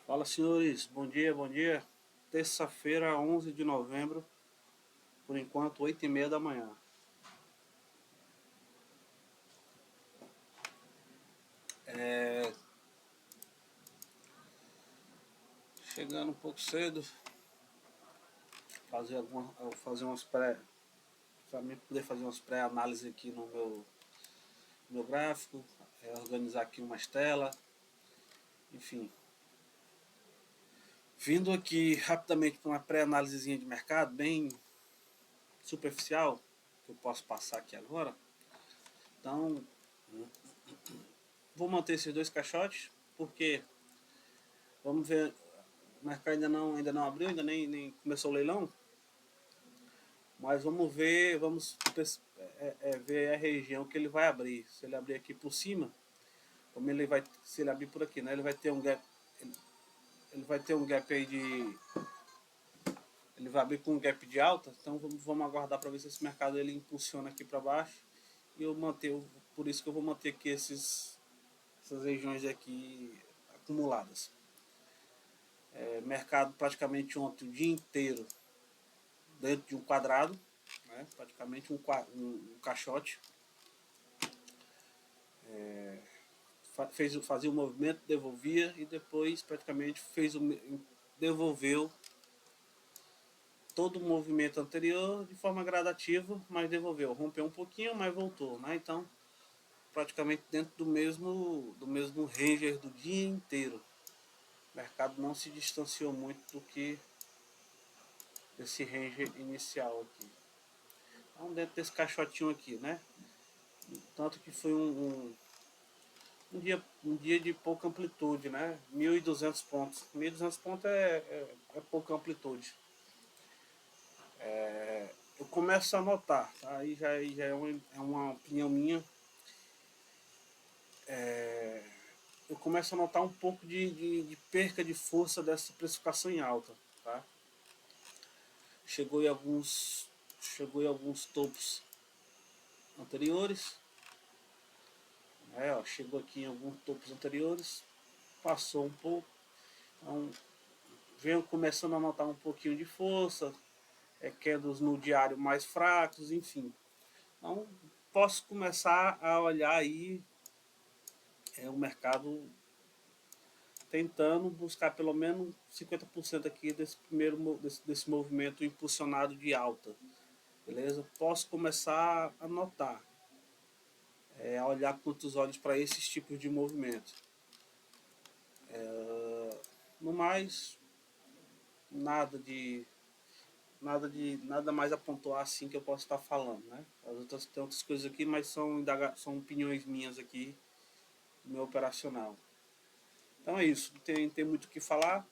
Fala, senhores, bom dia, bom dia. Terça-feira, 11 de novembro, por enquanto 8h30 da manhã. Chegando um pouco cedo, fazer umas pré, para mim poder fazer umas pré-análises aqui no meu gráfico, organizar aqui umas telas, enfim. Vindo aqui rapidamente para uma pré-análisezinha de mercado, bem superficial, que eu posso passar aqui agora. Então, vou manter esses dois caixotes, porque vamos ver, o mercado ainda não abriu, ainda nem começou o leilão, mas vamos ver, ver a região que ele vai abrir. Se ele abrir aqui por cima, como ele vai, se ele abrir por aqui, né, ele vai ter um gap, ele vai ter um gap aí ele vai abrir com um gap de alta, então vamos aguardar para ver se esse mercado ele impulsiona aqui para baixo e por isso que eu vou manter aqui essas regiões aqui acumuladas. Mercado praticamente ontem o dia inteiro dentro de um quadrado, né, praticamente um caixote. Fazia o movimento, devolvia e depois praticamente devolveu todo o movimento anterior de forma gradativa, mas devolveu, rompeu um pouquinho, mas voltou, né? Então praticamente dentro do mesmo range do dia inteiro. O mercado não se distanciou muito do que desse range inicial aqui. Então dentro desse caixotinho aqui, né? Tanto que foi um dia de pouca amplitude, né? 1.200 pontos. 1.200 pontos é pouca amplitude. Eu começo a notar, tá? Aí já é uma opinião minha. Eu começo a notar um pouco de perca de força dessa precificação em alta, tá? Chegou em alguns topos anteriores, chegou aqui em alguns topos anteriores, passou um pouco, então venho começando a notar um pouquinho de força, quedas no diário mais fracos, enfim. Então posso começar a olhar aí o mercado tentando buscar pelo menos 50% aqui desse movimento impulsionado de alta, beleza? Posso começar a notar, a olhar com outros olhos para esses tipos de movimento. No mais, nada mais a pontuar assim que eu posso estar falando, né? Tem outras coisas aqui, mas são opiniões minhas aqui do meu operacional. Então é isso, não tem muito o que falar.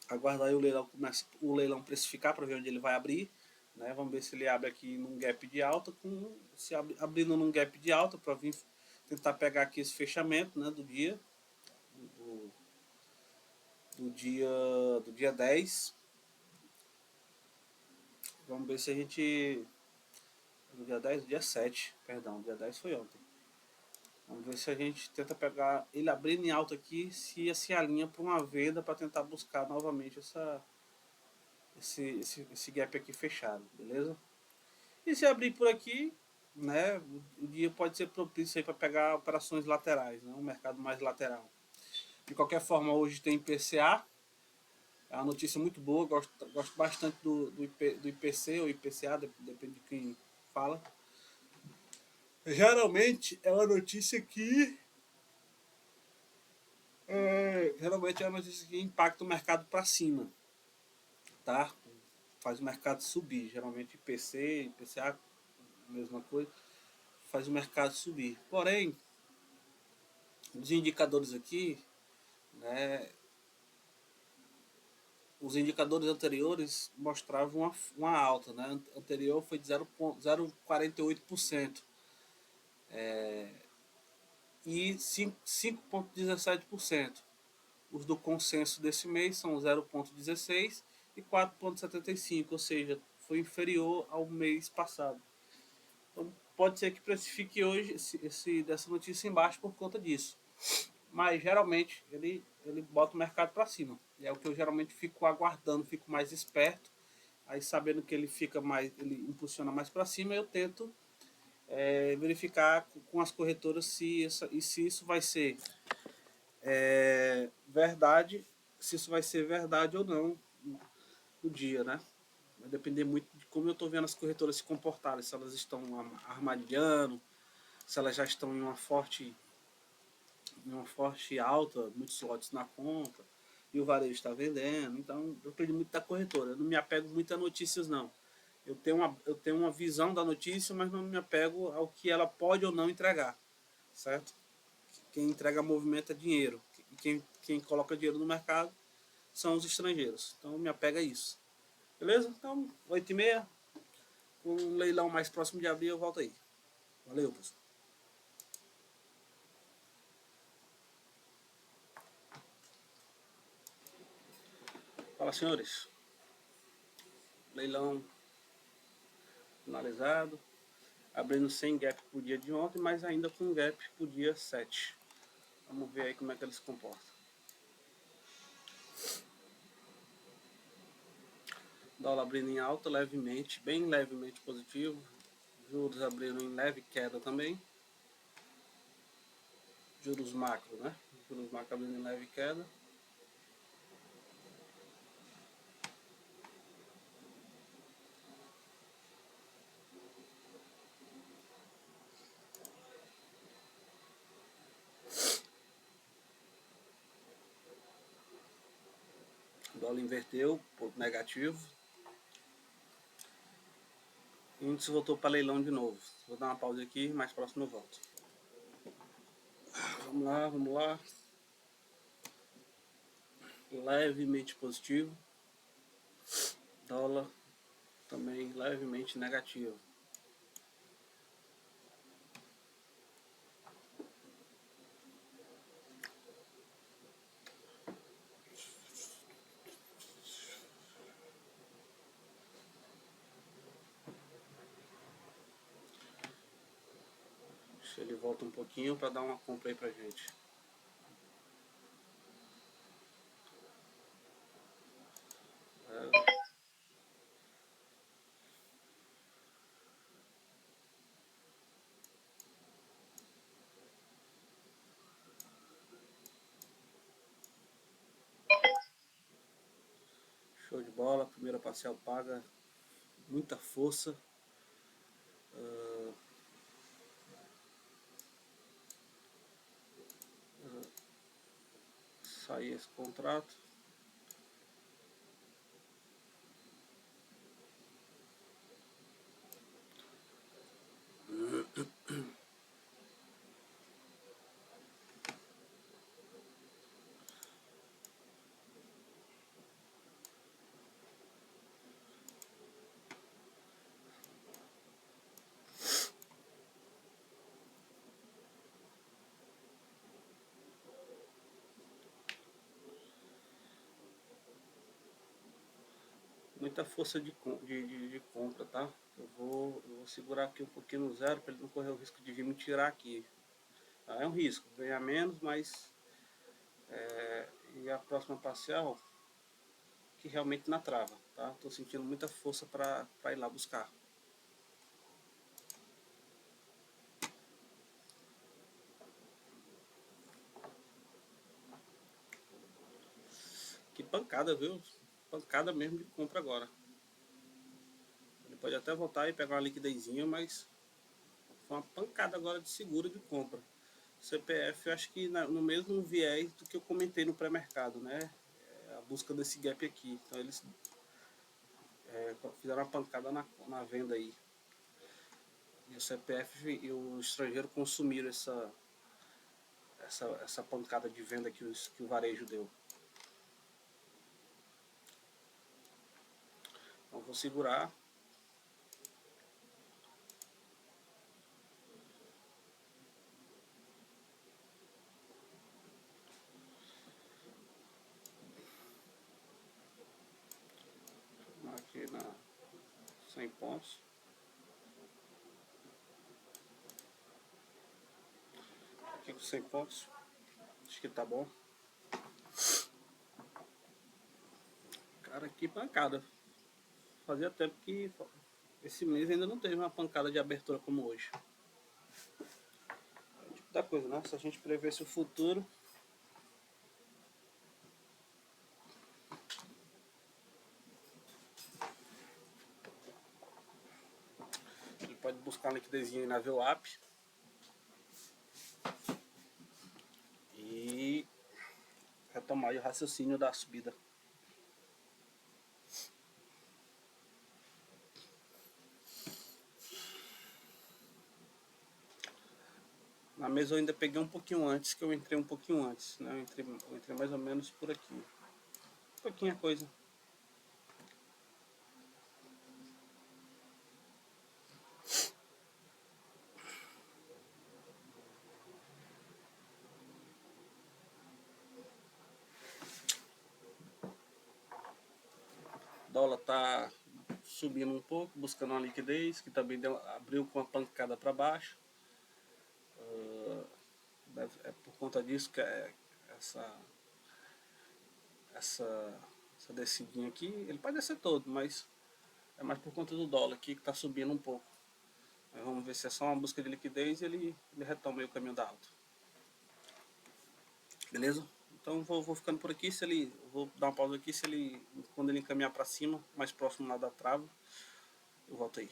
Aguardar aí o leilão precificar para ver onde ele vai abrir, né? Vamos ver se ele abre aqui num gap de alta, abrindo num gap de alta para vir tentar pegar aqui esse fechamento, né, do dia do dia 10. Vamos ver se a gente do dia 10, do dia 7, perdão, dia 10 foi ontem. Vamos ver se a gente tenta pegar ele abrindo em alta aqui, se alinha para uma venda para tentar buscar novamente esse gap aqui fechado, beleza? E se abrir por aqui, né, o dia pode ser propício para pegar operações laterais, né, um mercado mais lateral. De qualquer forma, hoje tem IPCA, é uma notícia muito boa, gosto bastante do IPC ou IPCA, depende de quem fala. Geralmente é uma notícia que impacta o mercado para cima, tá? Faz o mercado subir, geralmente IPC, IPCA, mesma coisa, faz o mercado subir. Porém, os indicadores aqui, né, os indicadores anteriores mostravam uma alta, né? Anterior foi de 0,48%, e 5,17%. Os do consenso desse mês são 0,16% e 4,75%, ou seja, foi inferior ao mês passado. Então pode ser que precifique hoje dessa notícia embaixo por conta disso. mas geralmente ele bota o mercado para cima. E é o que eu geralmente fico aguardando, fico mais esperto. Aí sabendo que ele fica mais, ele impulsiona mais para cima, eu tento verificar com as corretoras se isso vai ser verdade, se isso vai ser verdade ou não no dia, né? Vai depender muito de como eu estou vendo as corretoras se comportarem, se elas estão armadilhando, se elas já estão em uma forte alta, muitos lotes na conta, e o varejo está vendendo. Então, depende muito da corretora. Eu não me apego muito a notícias, não. Eu tenho uma visão da notícia, mas não me apego ao que ela pode ou não entregar, certo? Quem entrega movimento é dinheiro. E quem coloca dinheiro no mercado são os estrangeiros. Então, me apego a isso. Beleza? Então, 8h30, com um leilão mais próximo de abril, eu volto aí. Valeu, pessoal. Fala, senhores. Leilão finalizado. Abrindo sem gap pro dia de ontem, mas ainda com gap pro dia 7. Vamos ver aí como é que ele se comporta. Dólar abrindo em alta, levemente, bem levemente positivo. Juros abrindo em leve queda também. Juros macro, né? Juros macro abrindo em leve queda. O dólar inverteu, ponto negativo. O índice voltou para leilão de novo. Vou dar uma pausa aqui, mais próximo eu volto. Vamos lá, vamos lá. Levemente positivo. Dólar também levemente negativo. Deixa ele volta um pouquinho para dar uma compra aí pra gente. Show de bola, primeira parcial paga, muita força. Sair esse contrato. Muita força de compra, tá? Eu vou segurar aqui um pouquinho no zero para ele não correr o risco de vir me tirar aqui. É um risco, ganhar menos, mas e a próxima parcial que realmente na trava, tá? Tô sentindo muita força para ir lá buscar. Que pancada, viu? Pancada mesmo de compra agora. Ele pode até voltar e pegar uma liquidezinha, mas foi uma pancada agora de seguro de compra. CPF, eu acho que no mesmo viés do que eu comentei no pré-mercado, né? A busca desse gap aqui. Então eles fizeram uma pancada na venda aí. E o CPF e o estrangeiro consumiram essa pancada de venda que o varejo deu. Então vou segurar. Aqui na 100 pontos. Aqui com 100 pontos. que tá bom. Cara, que pancada. Fazia tempo que esse mês ainda não teve uma pancada de abertura como hoje. É o tipo da coisa, né? Se a gente prevesse o futuro, ele pode buscar uma liquidezinha aí na VWAP e retomar o raciocínio da subida. Na mesa eu ainda peguei um pouquinho antes, que eu entrei um pouquinho antes, né? Eu entrei mais ou menos por aqui. Pouquinha coisa. O dólar tá subindo um pouco, buscando uma liquidez, que também abriu com uma pancada para baixo. É por conta disso que essa, essa, essa descidinha aqui, ele pode descer todo, mas é mais por conta do dólar aqui que está subindo um pouco. Mas vamos ver se é só uma busca de liquidez e ele retoma o caminho da alta. Beleza? Então vou ficando por aqui. Vou dar uma pausa aqui. Quando ele encaminhar para cima, mais próximo lá da trava, eu volto aí.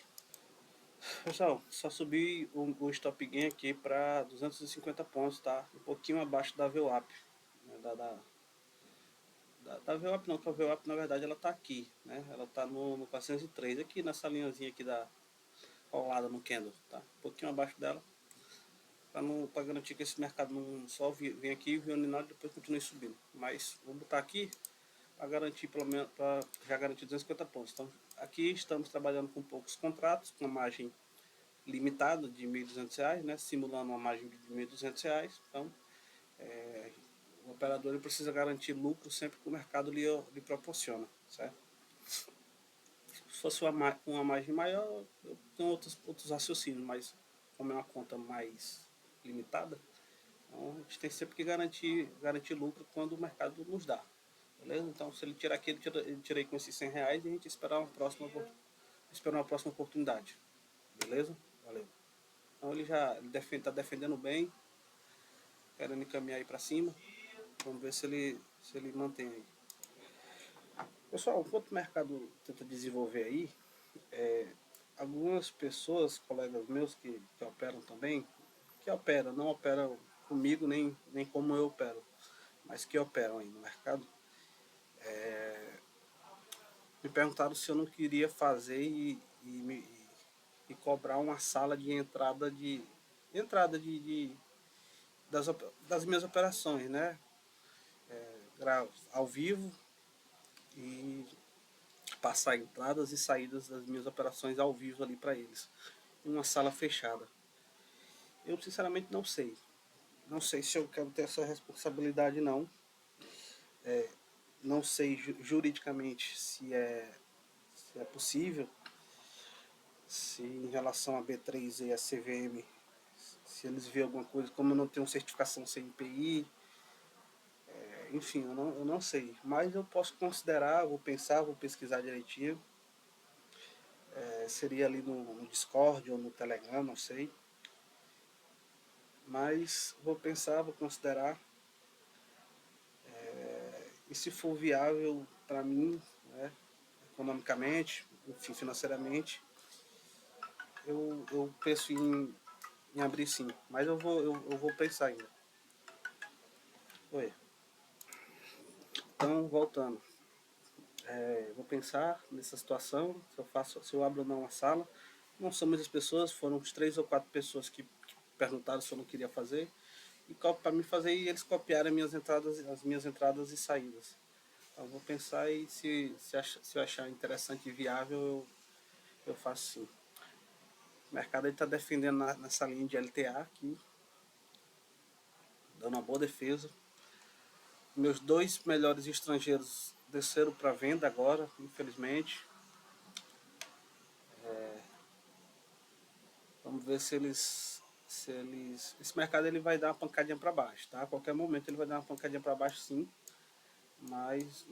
Pessoal, só subi o stop gain aqui para 250 pontos, tá? Um pouquinho abaixo da VWAP, né? Da VWAP não, que a VWAP na verdade ela tá aqui, né? Ela tá no 403, aqui nessa linhazinha aqui colada no candle, tá? Um pouquinho abaixo dela, para garantir que esse mercado não só vem aqui, vem e depois continue subindo. Mas vou botar aqui para garantir, pelo menos, para já garantir 250 pontos. Então aqui estamos trabalhando com poucos contratos, com uma margem limitada de R$ 1.200, né? Simulando uma margem de R$ 1.200. Então o operador ele precisa garantir lucro sempre que o mercado lhe proporciona, certo? Se fosse uma margem maior, eu tenho outros raciocínios, mas como é uma conta mais limitada, então a gente tem sempre que garantir lucro quando o mercado nos dá. Beleza? Então, se ele tirar aqui, ele tira aí com esses R$ 100 e a gente esperar uma próxima oportunidade. Beleza? Valeu. Então, ele está defendendo bem, querendo encaminhar aí para cima. Vamos ver se ele mantém aí. Pessoal, enquanto o mercado tenta desenvolver aí, algumas pessoas, colegas meus que operam também, não operam comigo nem como eu opero, mas que operam aí no mercado, me perguntaram se eu não queria fazer e cobrar uma sala de entrada das minhas operações, né? Ao vivo e passar entradas e saídas das minhas operações ao vivo ali para eles, em uma sala fechada. Eu sinceramente não sei. Não sei se eu quero ter essa responsabilidade não. Não sei juridicamente se é possível, se em relação a B3 e a CVM, se eles veem alguma coisa, como eu não tenho certificação CNPI, enfim, eu não sei. Mas eu posso considerar, vou pensar, vou pesquisar direitinho. Seria ali no Discord ou no Telegram, não sei. Mas vou pensar, vou considerar. E se for viável para mim, né, economicamente, enfim, financeiramente, eu penso em abrir sim. Mas eu vou pensar ainda. Oi. Então, voltando. Vou pensar nessa situação, se eu abro ou não a sala. Não são muitas pessoas, foram uns 3 ou 4 pessoas que perguntaram se eu não queria fazer. E para me fazer, e eles copiaram as minhas entradas e saídas. Então, eu vou pensar e se eu achar interessante e viável, eu faço sim. O mercado está defendendo nessa linha de LTA aqui, dando uma boa defesa. Meus 2 melhores estrangeiros desceram para venda agora, infelizmente. Vamos ver se eles esse mercado ele vai dar uma pancadinha para baixo, tá? A qualquer momento ele vai dar uma pancadinha para baixo, sim, mas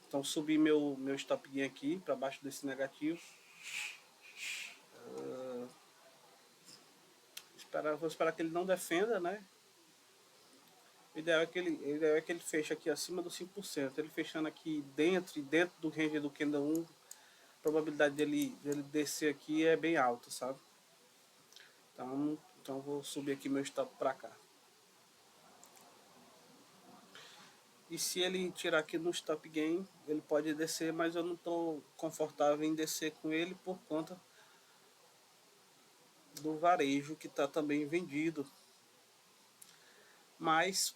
então subi meu stop gain aqui para baixo desse negativo. Vou esperar que ele não defenda, né? O ideal é que ele feche aqui acima dos 5%. Ele fechando aqui dentro do range do candle 1, a probabilidade dele descer aqui é bem alta, sabe? Então vou subir aqui meu stop para cá. E se ele tirar aqui no stop gain, ele pode descer, mas eu não estou confortável em descer com ele por conta do varejo que está também vendido. Mas,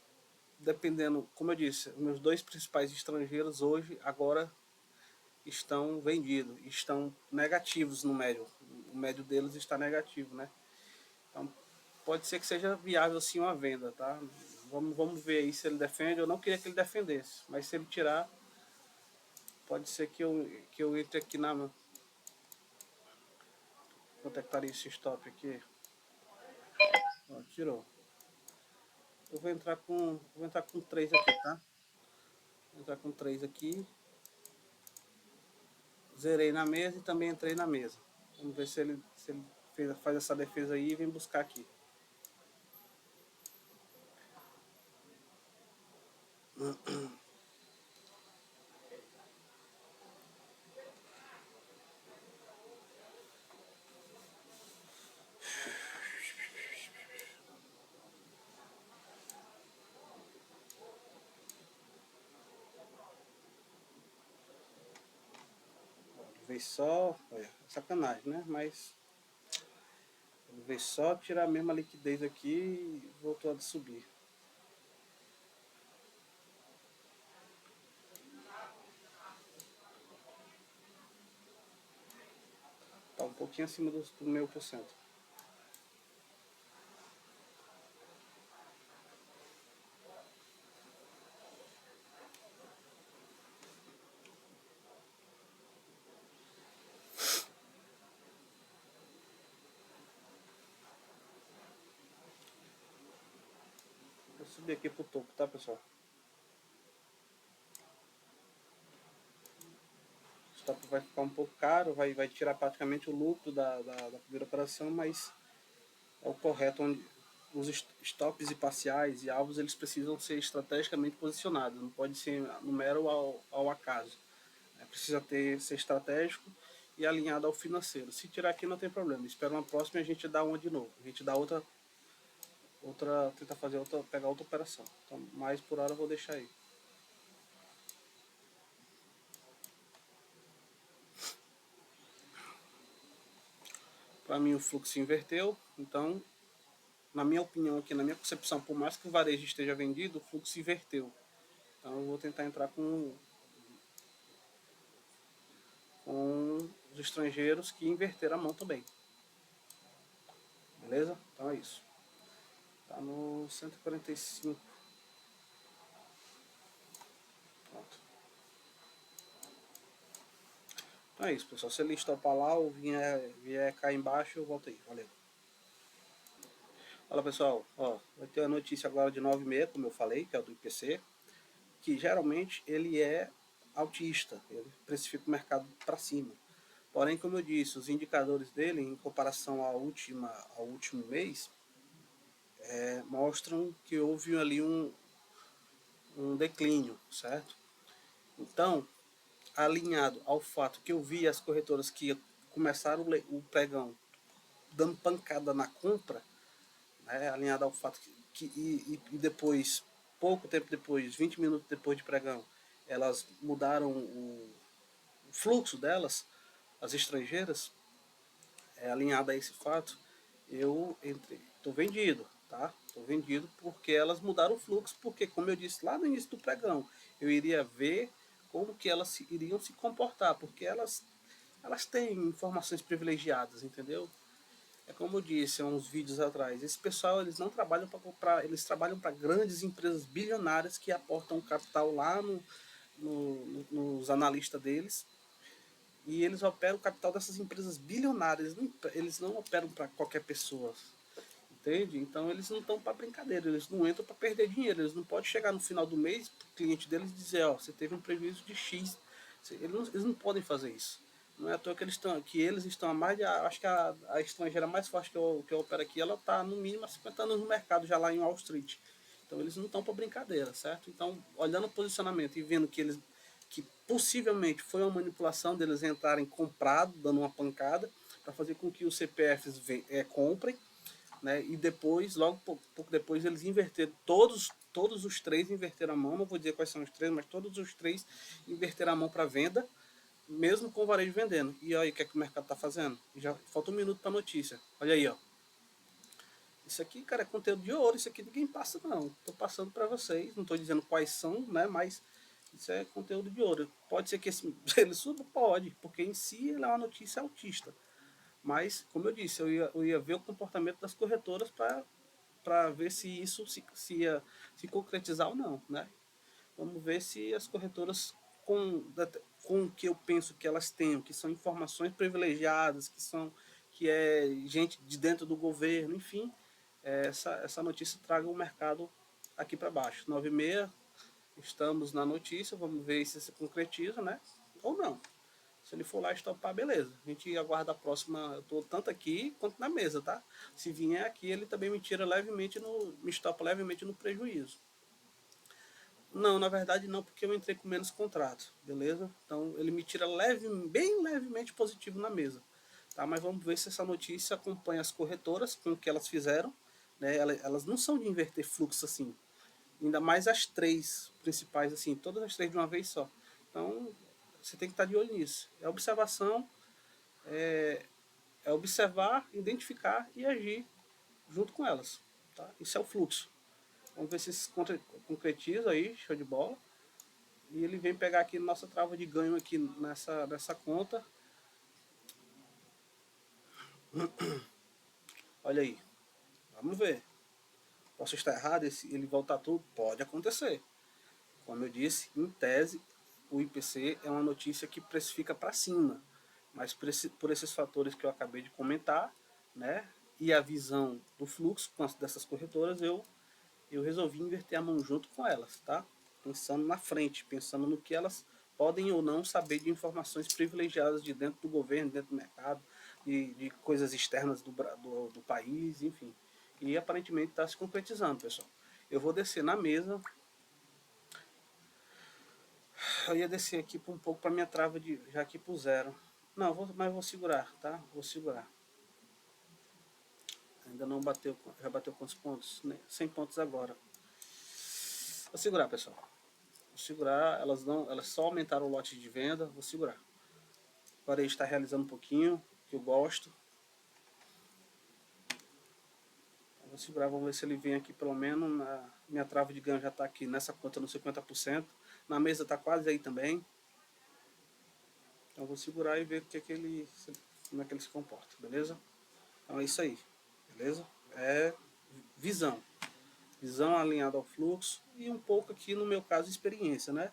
dependendo, como eu disse, meus dois principais estrangeiros hoje, agora estão vendidos, estão negativos no médio. O médio deles está negativo, né? Então, pode ser que seja viável sim uma venda, tá? Vamos ver aí se ele defende. Eu não queria que ele defendesse, mas se ele tirar, pode ser que eu entre aqui na... Quanto é que estaria esse stop aqui? Ó, tirou. Eu vou entrar com 3 aqui, tá? Vou entrar com 3 aqui. Zerei na mesa e também entrei na mesa. Vamos ver se ele faz essa defesa aí e vem buscar aqui. Vez só, olha, sacanagem, né? Mas vez só tirar a mesma liquidez aqui e voltou a subir. Tá um pouquinho acima do meu por cento. Vou subir aqui pro topo, tá, pessoal? O stop vai ficar um pouco caro, vai tirar praticamente o lucro da primeira operação, mas é o correto, onde os stops e parciais e alvos eles precisam ser estrategicamente posicionados, não pode ser no mero ao acaso. Precisa ser estratégico e alinhado ao financeiro. Se tirar aqui não tem problema, espera uma próxima e a gente dá uma de novo, a gente dá outra tenta fazer pegar outra operação. Então, mais por hora eu vou deixar aí. Para mim o fluxo inverteu, então na minha opinião aqui, na minha concepção, por mais que o varejo esteja vendido, o fluxo inverteu. Então eu vou tentar entrar com os estrangeiros que inverteram a mão também. Beleza? Então é isso. Tá no 145. Pronto. Então é isso, pessoal. Se ele estopar lá ou vier cá embaixo, eu volto aí. Valeu. Fala, pessoal. Ó, vai ter a notícia agora de 9h30, como eu falei, que é o do IPC, que geralmente ele é altista, ele precifica o mercado para cima. Porém, como eu disse, os indicadores dele, em comparação ao último mês, mostram que houve ali um declínio, certo? Então, alinhado ao fato que eu vi as corretoras que começaram o pregão dando pancada na compra, né, alinhado ao fato e depois, pouco tempo depois, 20 minutos depois de pregão, elas mudaram o fluxo delas, as estrangeiras, alinhado a esse fato, eu estou vendido, tá? Estou vendido porque elas mudaram o fluxo, porque como eu disse lá no início do pregão, eu iria ver como que elas iriam se comportar, porque elas têm informações privilegiadas, entendeu? É como eu disse há uns vídeos atrás, esse pessoal eles não trabalham para comprar, eles trabalham para grandes empresas bilionárias que aportam capital lá nos analistas deles, e eles operam o capital dessas empresas bilionárias, eles não operam para qualquer pessoa. entende? Então eles não estão para brincadeira, eles não entram para perder dinheiro, eles não podem chegar no final do mês, o cliente deles dizer, ó, você teve um prejuízo de X, eles não podem fazer isso. Não é à toa que eles estão a mais de, acho que a estrangeira mais forte que eu opero aqui, ela está no mínimo há 50 anos no mercado, já lá em Wall Street. Então eles não estão para brincadeira, certo? Então, olhando o posicionamento e vendo que possivelmente foi uma manipulação deles entrarem comprado, dando uma pancada, para fazer com que os CPFs comprem, né? E depois, logo pouco depois, eles inverteram, todos os três inverteram a mão, não vou dizer quais são os três, mas todos os três inverteram a mão para venda, mesmo com o varejo vendendo. E aí, o que é que o mercado está fazendo? Já falta um minuto para a notícia. Olha aí, ó. Isso aqui, cara, é conteúdo de ouro, isso aqui ninguém passa não. Estou passando para vocês, não estou dizendo quais são, né? Mas isso é conteúdo de ouro. Pode ser que ele suba? Pode, porque em si ele é uma notícia autista. Mas, como eu disse, eu ia ver o comportamento das corretoras para ver se isso se ia se concretizar ou não, né? Vamos ver se as corretoras com o que eu penso que elas têm, que são informações privilegiadas, que é gente de dentro do governo, enfim, essa notícia traga o mercado aqui para baixo. 9h30, estamos na notícia, vamos ver se se concretiza, né? Ou não. Se ele for lá estopar, beleza. A gente aguarda a próxima. Eu estou tanto aqui quanto na mesa, tá? Se vier aqui, ele também me tira levemente me estopa levemente no prejuízo. Não, na verdade não, porque eu entrei com menos contrato, beleza? Então ele me tira bem levemente positivo na mesa. Tá? Mas vamos ver se essa notícia acompanha as corretoras com o que elas fizeram. Né? Elas não são de inverter fluxo assim. Ainda mais as três principais, assim, todas as três de uma vez só. Então você tem que estar de olho nisso. É observação, é observar, identificar e agir junto com elas. Tá? Isso é o fluxo. Vamos ver se se concretiza aí, show de bola. E ele vem pegar aqui nossa trava de ganho aqui nessa conta. Olha aí. Vamos ver. Posso estar errado? Ele voltar tudo? Pode acontecer. Como eu disse, em tese, o IPC é uma notícia que precifica para cima. Mas por esses fatores que eu acabei de comentar, né? E a visão do fluxo dessas corretoras, eu resolvi inverter a mão junto com elas, tá? Pensando na frente, pensando no que elas podem ou não saber de informações privilegiadas de dentro do governo, dentro do mercado, de coisas externas do país, enfim. E aparentemente está se concretizando, pessoal. Eu vou descer na mesa. Eu ia descer aqui um pouco para minha trava já aqui para o zero. Não, mas vou segurar, tá? Vou segurar. Ainda não bateu, já bateu quantos pontos? 100 pontos agora. Vou segurar, pessoal. Vou segurar, elas só aumentaram o lote de venda, vou segurar. Agora ele está realizando um pouquinho, que eu gosto. Vou segurar, vamos ver se ele vem aqui pelo menos. Minha trava de ganho já está aqui nessa conta no 50%. Na mesa está quase aí também. Então vou segurar e ver como é que ele se comporta, beleza? Então é isso aí, beleza? É visão. Visão alinhada ao fluxo e um pouco aqui, no meu caso, experiência, né?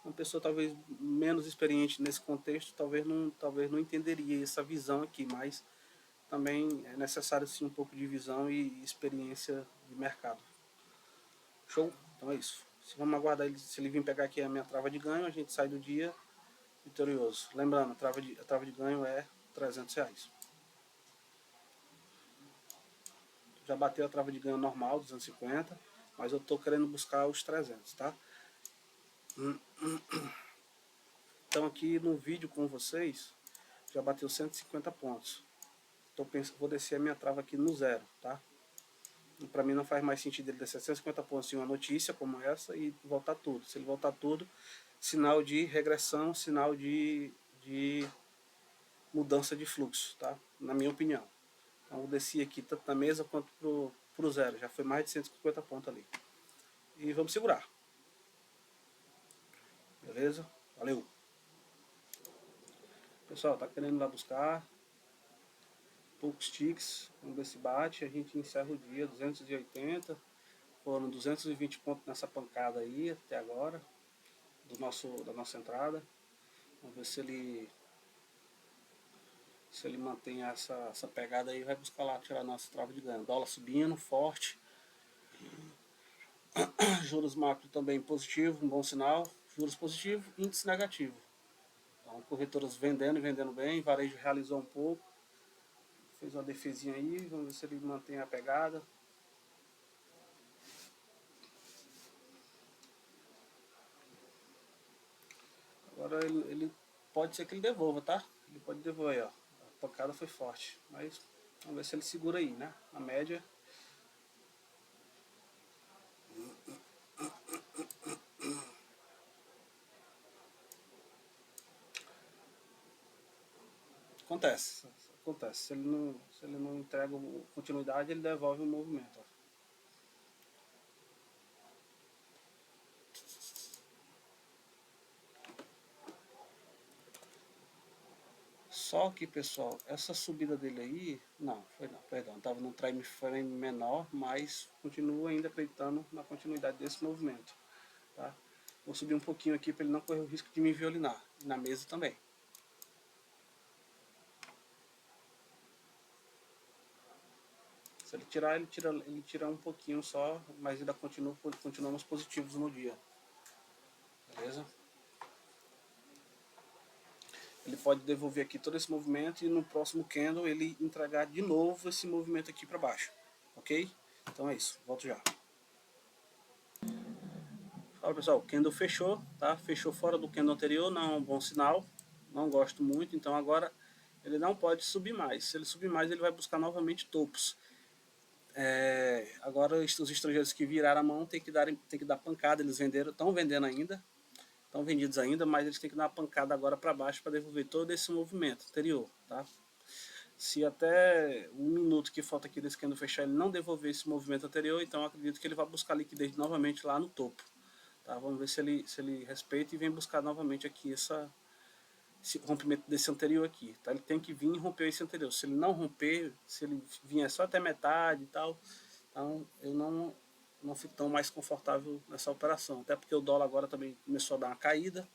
Uma pessoa talvez menos experiente nesse contexto, talvez não entenderia essa visão aqui, mas também é necessário sim um pouco de visão e experiência de mercado. Show? Então é isso. Vamos aguardar se ele vir pegar aqui a minha trava de ganho, a gente sai do dia vitorioso. Lembrando, a trava de ganho é R$300. Já bateu a trava de ganho normal, 250, mas eu estou querendo buscar os 300, tá? Então aqui no vídeo com vocês, já bateu 150 pontos. Então vou descer a minha trava aqui no zero, tá? Para mim não faz mais sentido ele descer 150 pontos em uma notícia como essa e voltar tudo. Se ele voltar tudo, sinal de regressão, sinal de mudança de fluxo, tá? Na minha opinião. Então eu desci aqui tanto na mesa quanto pro zero. Já foi mais de 150 pontos ali. E vamos segurar. Beleza? Valeu! Pessoal, tá querendo ir lá buscar poucos ticks, vamos ver se bate, a gente encerra o dia 280, foram 220 pontos nessa pancada aí até agora, da nossa entrada. Vamos ver se ele Se ele mantém essa pegada aí, vai buscar lá tirar nossa trava de ganho. Dólar subindo, forte. Juros macro também positivo, um bom sinal. Juros positivo, índice negativo. Então, corretoras vendendo e vendendo bem. Varejo realizou um pouco. Fez uma defesinha aí, vamos ver se ele mantém a pegada. Agora ele pode ser que ele devolva, tá? Ele pode devolver aí, ó. A pancada foi forte, mas vamos ver se ele segura aí, né? Na média. Acontece, acontece. Se ele não entrega continuidade, ele devolve o movimento, ó. Só que, pessoal, essa subida dele aí, não, foi não, perdão, estava no time frame menor, mas continuo ainda acreditando na continuidade desse movimento, tá? Vou subir um pouquinho aqui para ele não correr o risco de me violinar, e na mesa também. Se ele tirar, ele tira um pouquinho só, mas ainda continuamos positivos no dia, beleza? Ele pode devolver aqui todo esse movimento e no próximo candle ele entregar de novo esse movimento aqui para baixo, ok? Então é isso, volto já. Fala pessoal, o candle fechou, tá? Fechou fora do candle anterior, não é um bom sinal, não gosto muito, então agora ele não pode subir mais. Se ele subir mais, ele vai buscar novamente topos. Agora os estrangeiros que viraram a mão tem que dar pancada, eles estão vendendo ainda, estão vendidos ainda, mas eles têm que dar uma pancada agora para baixo para devolver todo esse movimento anterior, tá? Se até um minuto que falta aqui desse candle fechar ele não devolver esse movimento anterior, então acredito que ele vai buscar liquidez novamente lá no topo. Tá? Vamos ver se ele respeita e vem buscar novamente aqui esse rompimento desse anterior aqui. Tá? Ele tem que vir e romper esse anterior. Se ele não romper, se ele vier só até metade e tal, então eu não fico tão mais confortável nessa operação. Até porque o dólar agora também começou a dar uma caída.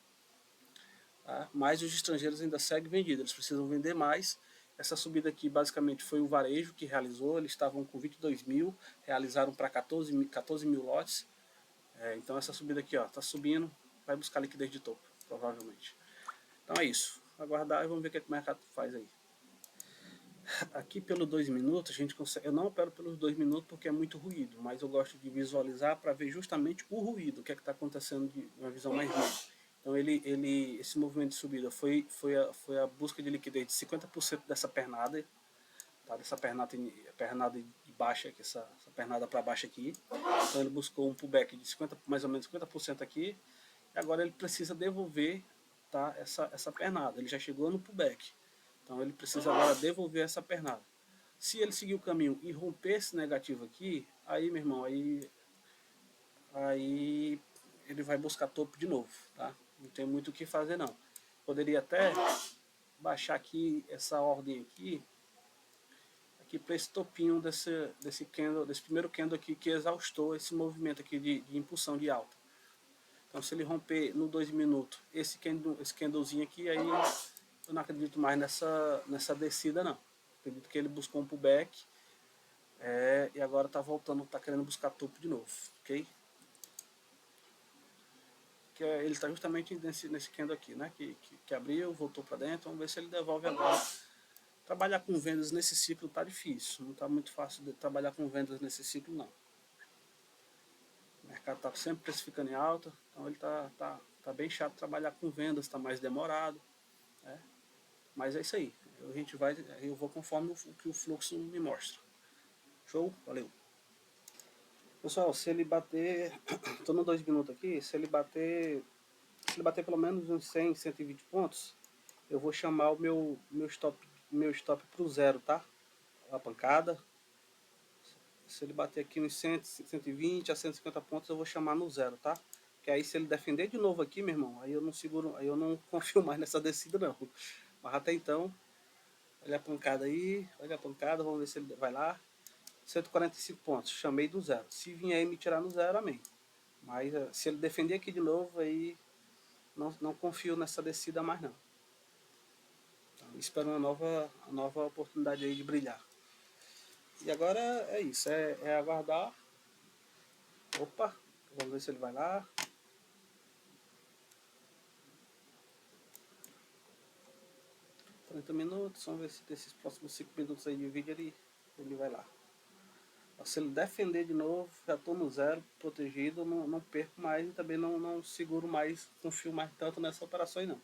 Tá? Mas os estrangeiros ainda seguem vendidos. Eles precisam vender mais. Essa subida aqui basicamente foi o varejo que realizou. Eles estavam com 22 mil, realizaram para 14 mil lotes. Então essa subida aqui, ó, tá subindo, vai buscar liquidez de topo, provavelmente. Então é isso. Aguardar e vamos ver o que o mercado faz aí. Aqui pelo 2 minutos, a gente consegue. Eu não opero pelos 2 minutos porque é muito ruído, mas eu gosto de visualizar para ver justamente o ruído, o que é que está acontecendo de uma visão mais livre. Então esse movimento de subida foi a busca de liquidez de 50% dessa pernada, tá? Dessa pernada de baixa, essa pernada para baixo aqui. Então ele buscou um pullback de mais ou menos 50% aqui. E agora ele precisa devolver, tá, essa pernada. Ele já chegou no pullback. Então ele precisa agora devolver essa pernada. Se ele seguir o caminho e romper esse negativo aqui, aí, meu irmão, aí ele vai buscar topo de novo, tá? Não tem muito o que fazer não. Poderia até baixar aqui essa ordem aqui para esse topinho desse primeiro candle aqui que exaustou esse movimento aqui de impulsão de alta. Então se ele romper no 2 minutos esse candlezinho aqui, aí eu não acredito mais nessa descida não. Acredito que ele buscou um pullback e agora está voltando, está querendo buscar topo de novo, ok? Ele está justamente nesse candle aqui, né? Que abriu, voltou para dentro. Vamos ver se ele devolve agora. Trabalhar com vendas nesse ciclo tá difícil, não está muito fácil de trabalhar com vendas nesse ciclo não. O mercado está sempre precificando em alta, então ele tá bem chato trabalhar com vendas, está mais demorado, né? Mas é isso aí, eu vou conforme o que o fluxo me mostra. Show? Valeu! Pessoal, se ele bater, estou no 2 minutos aqui, se ele bater pelo menos uns 100, 120 pontos, eu vou chamar o meu stop para o zero, tá? A pancada. Se ele bater aqui nos 100, 120 a 150 pontos, eu vou chamar no zero, tá? Que aí se ele defender de novo aqui, meu irmão, aí eu não seguro, aí eu não confio mais nessa descida não. Mas até então, olha a pancada aí, olha a pancada, vamos ver se ele vai lá. 145 pontos, chamei do zero. Se vier e me tirar no zero, amém. Mas se ele defender aqui de novo, aí não confio nessa descida mais não. Espero uma nova oportunidade aí de brilhar. E agora é isso, é aguardar. Opa, vamos ver se ele vai lá. 30 minutos, vamos ver se desses próximos 5 minutos aí de vídeo ele vai lá. Se ele defender de novo, já estou no zero, protegido, não perco mais e também não seguro mais, confio mais tanto nessa operação aí não.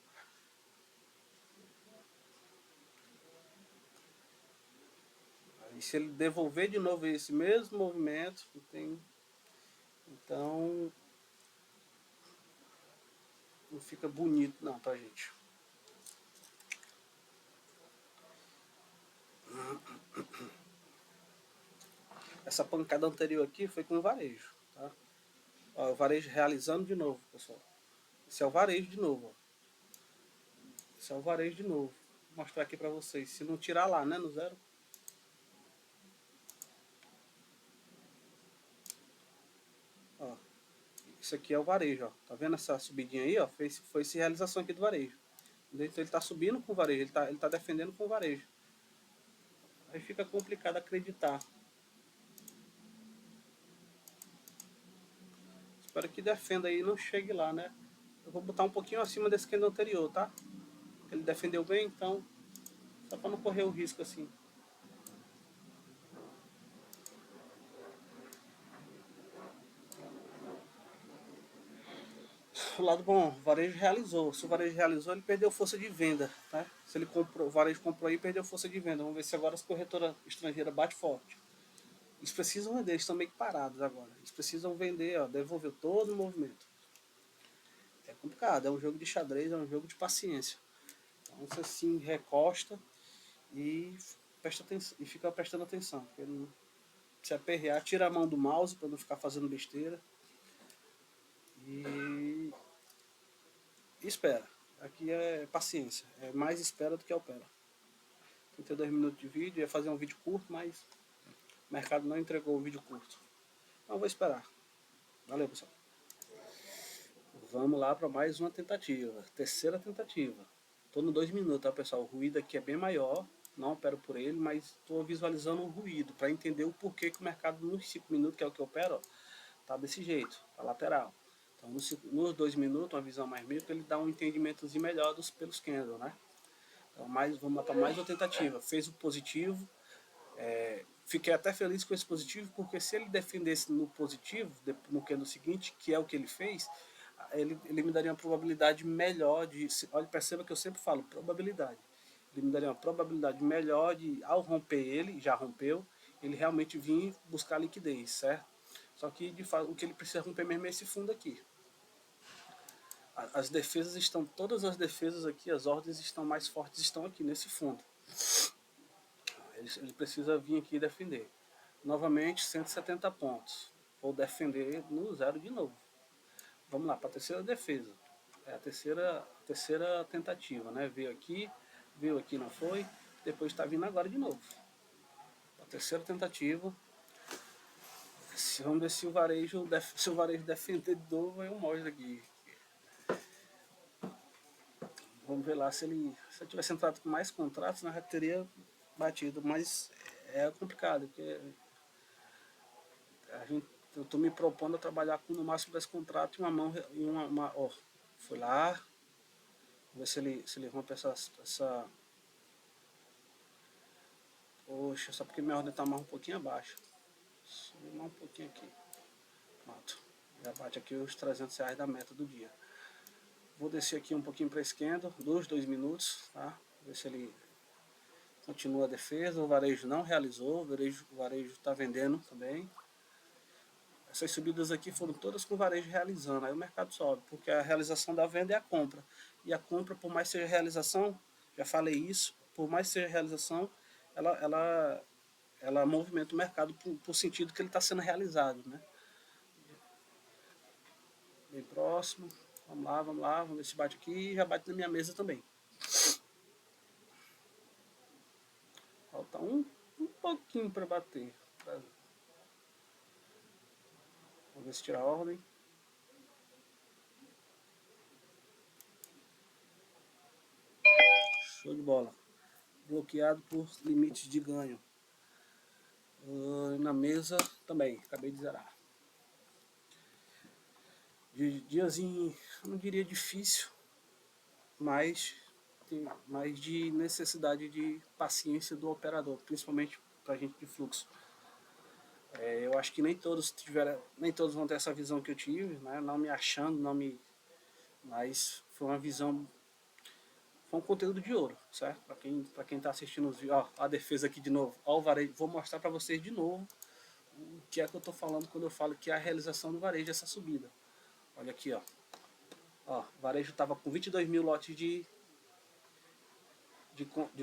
Aí se ele devolver de novo esse mesmo movimento, então não fica bonito não pra gente. Essa pancada anterior aqui foi com o varejo, tá? Ó, o varejo realizando de novo, pessoal. Esse é o varejo de novo, ó. Esse é o varejo de novo. Vou mostrar aqui pra vocês. Se não tirar lá, né, no zero. Ó, isso aqui é o varejo, ó. Tá vendo essa subidinha aí, ó? Foi essa realização aqui do varejo. Então ele tá subindo com o varejo, ele tá defendendo com o varejo. Aí fica complicado acreditar. Espero que defenda aí e não chegue lá, né? Eu vou botar um pouquinho acima desse candle anterior, tá? Ele defendeu bem, então só para não correr o risco assim. O lado bom, o varejo realizou. Se o varejo realizou, ele perdeu força de venda, tá? Se ele comprou, o varejo comprou aí, perdeu força de venda. Vamos ver se agora as corretoras estrangeiras batem forte. Eles precisam vender, eles estão meio que parados agora. Eles precisam vender, ó, devolver todo o movimento. É complicado, é um jogo de xadrez, é um jogo de paciência. Então você se recosta e presta atenção, e fica prestando atenção. Porque ele, se aperrear, tira a mão do mouse para não ficar fazendo besteira. E espera. Aqui é paciência. É mais espera do que opera. 32 minutos de vídeo. Ia fazer um vídeo curto, mas o mercado não entregou o vídeo curto. Então vou esperar. Valeu, pessoal. Vamos lá para mais uma tentativa. Terceira tentativa. Estou no 2 minutos, tá, pessoal? O ruído aqui é bem maior. Não opero por ele, mas estou visualizando o ruído para entender o porquê que o mercado nos 5 minutos, que é o que eu opero, tá desse jeito, tá lateral. Então nos 2 minutos, uma visão mais micro, ele dá um entendimentozinho melhor pelos candles, né? Então vamos matar mais uma tentativa. Fez o positivo. Fiquei até feliz com esse positivo, porque se ele defendesse no positivo, no candle seguinte, que é o que ele fez, ele me daria uma probabilidade melhor de... Olha, perceba que eu sempre falo probabilidade. Ele me daria uma probabilidade melhor de, ao romper ele, já rompeu, ele realmente vir buscar liquidez, certo? Só que, de fato, o que ele precisa romper mesmo é esse fundo aqui. As defesas estão, todas as defesas aqui, as ordens estão mais fortes, estão aqui nesse fundo. Ele precisa vir aqui e defender. Novamente, 170 pontos. Vou defender no zero de novo. Vamos lá, para a terceira defesa. É a terceira tentativa, né? Veio aqui, não foi. Depois está vindo agora de novo. A terceira tentativa. Vamos ver se o varejo defender de novo, eu mostro aqui. Vamos ver lá se eu tivesse entrado com mais contratos, já teria batido, mas é complicado, porque eu estou me propondo a trabalhar com no máximo 10 contratos em uma mão, ó, fui lá, vamos ver se ele rompe essa. Poxa, só porque minha ordem está mais um pouquinho abaixo. Subir mais um pouquinho aqui. Pronto. Já bate aqui os R$300 da meta do dia. Vou descer aqui um pouquinho para a esquerda, 2 minutos, tá? Ver se ele continua a defesa. O varejo não realizou, o varejo está vendendo também. Essas subidas aqui foram todas com o varejo realizando, aí o mercado sobe, porque a realização da venda é a compra. E a compra, por mais seja realização, já falei isso, por mais seja realização, ela movimenta o mercado por sentido que ele está sendo realizado, né? Bem próximo, vamos ver se bate aqui e já bate na minha mesa também. Falta um pouquinho para bater. Vamos ver se tira a ordem. Show de bola. bloqueado por limites de ganho. Na mesa também, acabei de zerar. Diazinho, não diria difícil, mas de necessidade de paciência do operador, principalmente para gente de fluxo. Eu acho que nem todos vão ter essa visão que eu tive, né? Não me achando, mas foi uma visão, foi um conteúdo de ouro, certo? Para quem está assistindo os vídeos, ó, a defesa aqui de novo, ó, o varejo, vou mostrar para vocês de novo o que é que eu estou falando quando eu falo que é a realização do varejo, essa subida. Olha aqui, ó, o varejo estava com 22 mil lotes de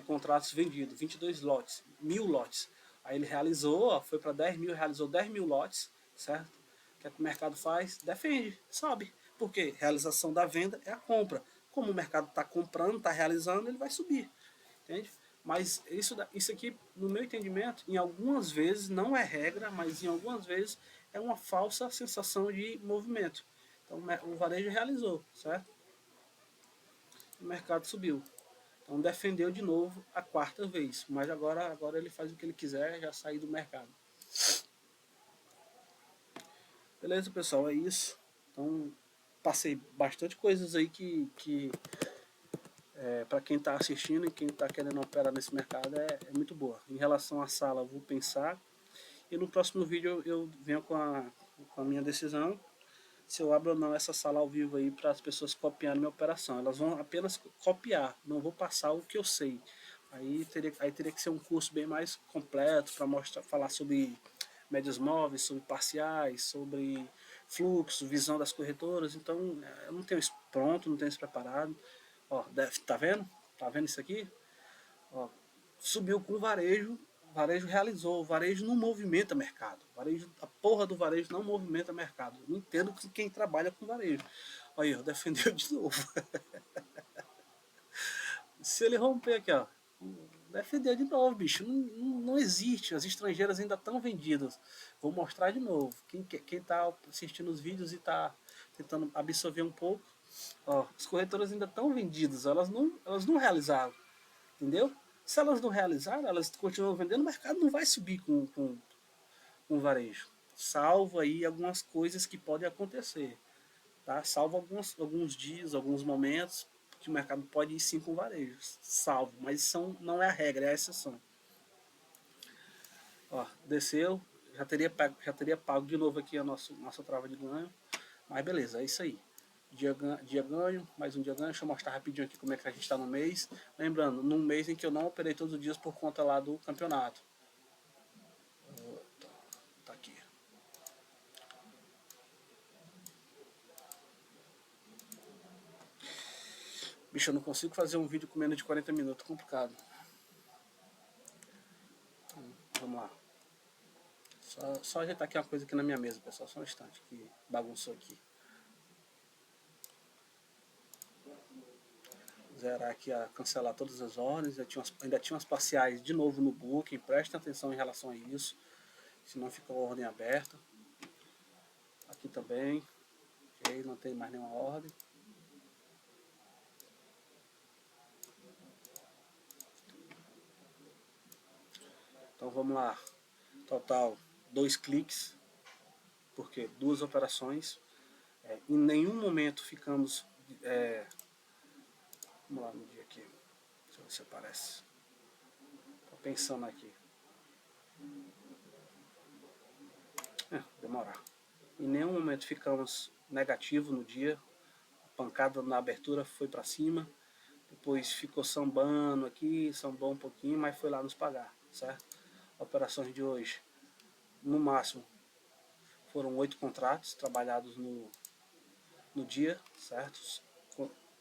contratos vendidos, 22 lotes, 1000 lotes. Aí ele realizou, ó, foi para 10 mil, realizou 10 mil lotes, certo? O que é que o mercado faz? Defende, sobe. Porque realização da venda é a compra. Como o mercado está comprando, está realizando, ele vai subir. Entende? Mas isso aqui, no meu entendimento, em algumas vezes, não é regra, mas em algumas vezes é uma falsa sensação de movimento. Então o varejo realizou, certo? O mercado subiu. Então defendeu de novo a quarta vez, mas agora ele faz o que ele quiser, já sair do mercado. Beleza, pessoal, é isso. Então passei bastante coisas aí que para quem está assistindo e quem está querendo operar nesse mercado é muito boa. Em relação à sala, eu vou pensar. E no próximo vídeo eu venho com a minha decisão, se eu abro ou não essa sala ao vivo aí para as pessoas copiarem minha operação. Elas vão apenas copiar, não vou passar o que eu sei. Aí teria que ser um curso bem mais completo para falar sobre médias móveis, sobre parciais, sobre fluxo, visão das corretoras. Então eu não tenho isso pronto, não tenho isso preparado. Ó, tá vendo? Tá vendo isso aqui? Ó, subiu com o varejo realizou, o varejo não movimenta mercado. A porra do varejo não movimenta mercado. Não entendo quem trabalha com varejo. Aí, ó, defendeu de novo. Se ele romper aqui, ó, defender de novo, bicho. Não existe. As estrangeiras ainda estão vendidas. Vou mostrar de novo. Quem tá assistindo os vídeos e tá tentando absorver um pouco, ó, as corretoras ainda estão vendidas. Elas não realizaram. Entendeu? Se elas não realizaram, elas continuam vendendo, o mercado não vai subir com o varejo. Salvo aí algumas coisas que podem acontecer. Tá? Salvo alguns dias, alguns momentos que o mercado pode ir sim com varejo. Salvo, mas não é a regra, é a exceção. Ó, desceu, já teria pago de novo aqui a nossa trava de ganho. Mas beleza, é isso aí. Dia ganho, mais um dia ganho. Deixa eu mostrar rapidinho aqui como é que a gente está no mês. Lembrando, num mês em que eu não operei todos os dias por conta lá do campeonato. Tá aqui. Bicho, eu não consigo fazer um vídeo com menos de 40 minutos, complicado. Vamos lá. Só ajeitar aqui uma coisa aqui na minha mesa, pessoal. Só um instante que bagunçou aqui. Zerar aqui, cancelar todas as ordens. Ainda tinha umas parciais de novo no booking. Prestem atenção em relação a isso. Senão fica a ordem aberta. Aqui também. Ok, não tem mais nenhuma ordem. Então vamos lá. Total 2 cliques. Porque 2 operações. Em nenhum momento ficamos... vamos lá no dia aqui. Deixa eu ver se aparece. Tô pensando aqui. Demorar. Em nenhum momento ficamos negativo no dia. A pancada na abertura foi para cima. Depois ficou sambando aqui, sambou um pouquinho, mas foi lá nos pagar, certo? Operações de hoje, no máximo, foram 8 contratos trabalhados no dia, certo?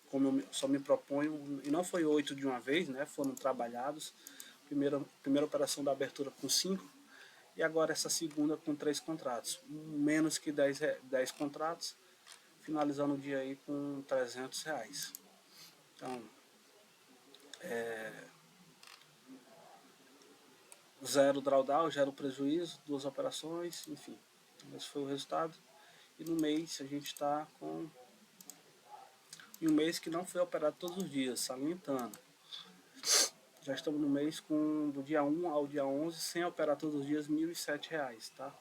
Como eu só me proponho, e não foi 8 de uma vez, né? Foram trabalhados. Primeira operação da abertura com 5, e agora essa segunda com 3 contratos. Menos que 10 contratos, finalizando o dia aí com R$300. Então, zero drawdown, zero prejuízo, 2 operações, enfim. Esse foi o resultado. E no mês a gente está com... Em um mês que não foi operado todos os dias, salientando. Já estamos no mês com do dia 1 ao dia 11, sem operar todos os dias, R$ 1.007, tá?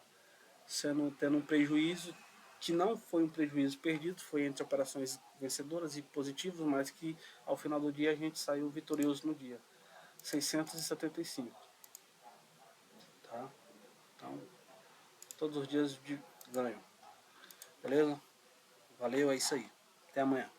Tendo um prejuízo que não foi um prejuízo perdido, foi entre operações vencedoras e positivas, mas que ao final do dia a gente saiu vitorioso no dia. 675, tá? Então, todos os dias de ganho. Beleza? Valeu, é isso aí. Até amanhã.